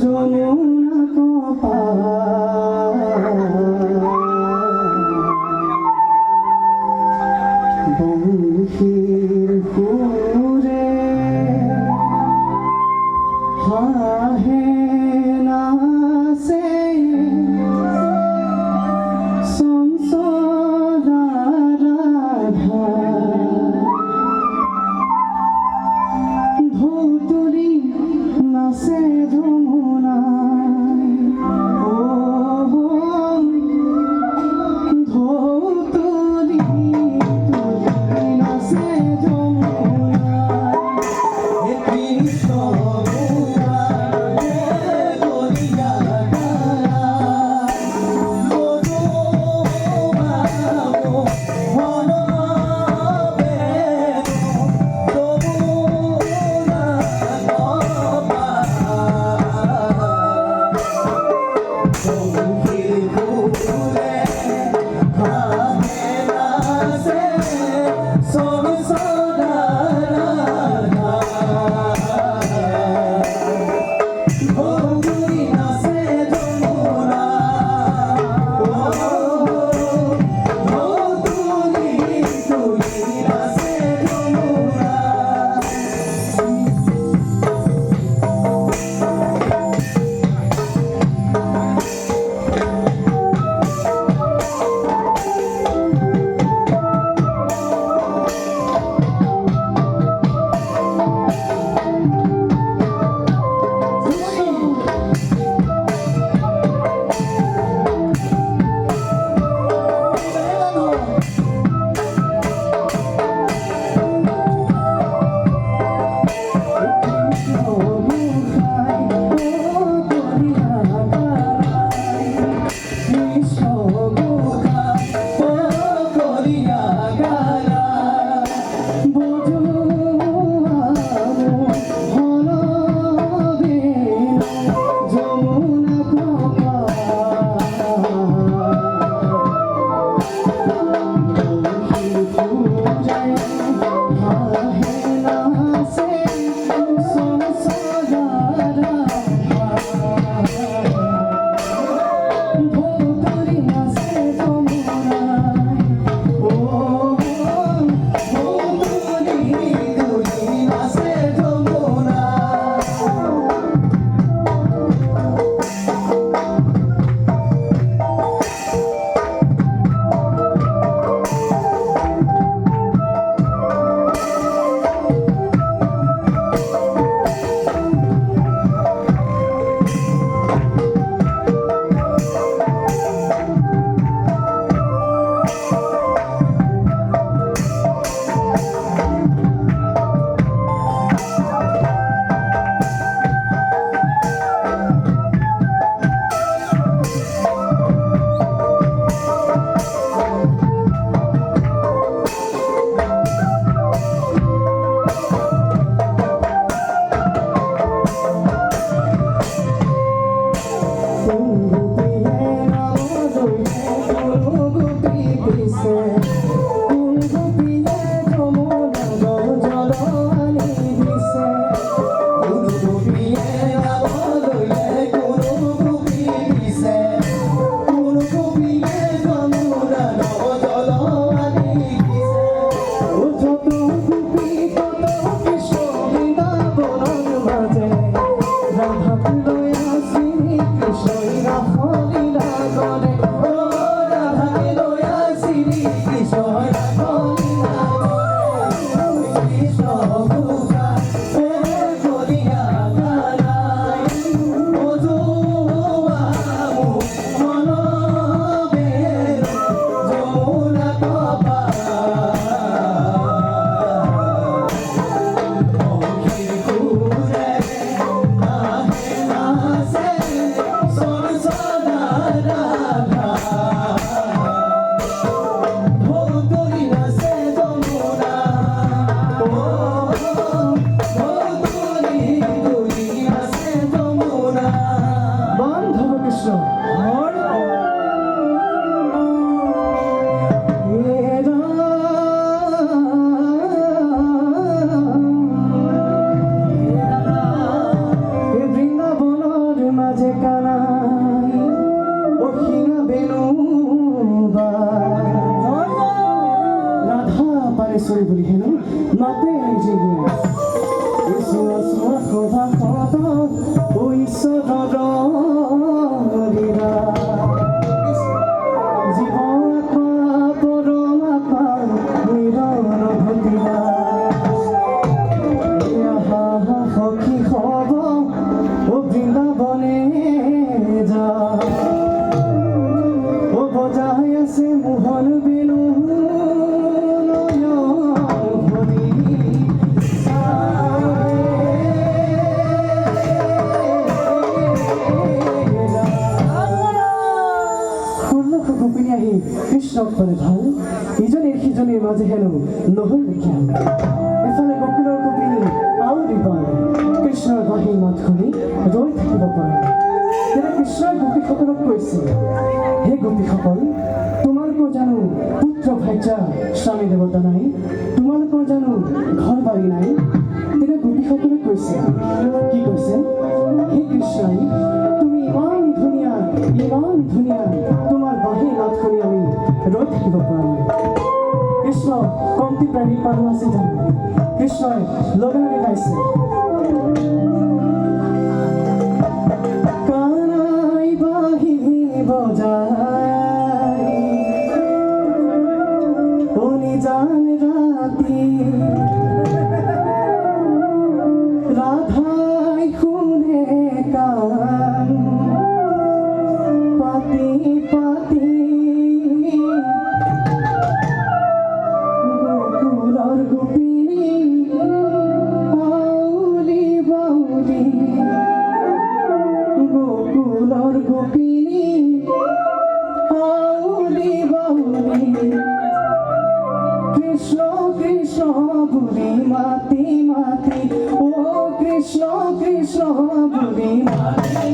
যমুনা কপাল বংশীর পুরে হাহে নাসে সংসারা রাধা ধৌতরি নাসে যমুনা হুঁচৰি বুলি হেনো মাতে যিয়ে সভা পদ ঈশ্বৰৰ লীলা জীৱ আত্মা পৰমাত্মা মিলন ঘটিলা সখী হব ও বৃন্দাবনে যা ও বজাই আছে মোহন বেনু গোপিনী আহি কৃষ্ণক পালে ভাল ইজনীৰ সিজনীৰ মাজে হেনো নহল দেখিয়া এফালে বকুলৰ গোপিনী আউৰি পাল কৃষ্ণৰ বাঁহী মাত শুনি ৰৈ থাকিব পৰা তেনে কৃষ্ণই গোপীসকলক কৈছে হে গোপীসকল তোমালোকৰ জানো পুত্ৰ ভাৰ্যা স্বামী দেৱতা নাই তোমালোকৰ জানো ঘৰ বাৰী নাই তেনে গোপীসকলে কৈছে কি কৈছে হে কৃষ্ণই তুমি ইমান ধুনীয়া তোমাৰ বাঁহী মাত শুনি আমি ৰৈ থাকিব পৰা নাই কৃষ্ণ কমটি প্ৰাণী মানুহ আছে জানো কৃষ্ণই লগে লগে গাইছে কানাই বাঁহী বজাই শুনি জান ৰাতি ৰাধাই শুনে কান পাতি পাতি গোকুলৰ গোপিনী আউলি বাউলি গোকুলৰ গোপিনী আউলি বাউলি কৃষ্ণ কৃষ্ণ বুলি মাতি মাতি ও কৃষ্ণ কৃষ্ণ বুলি মাতি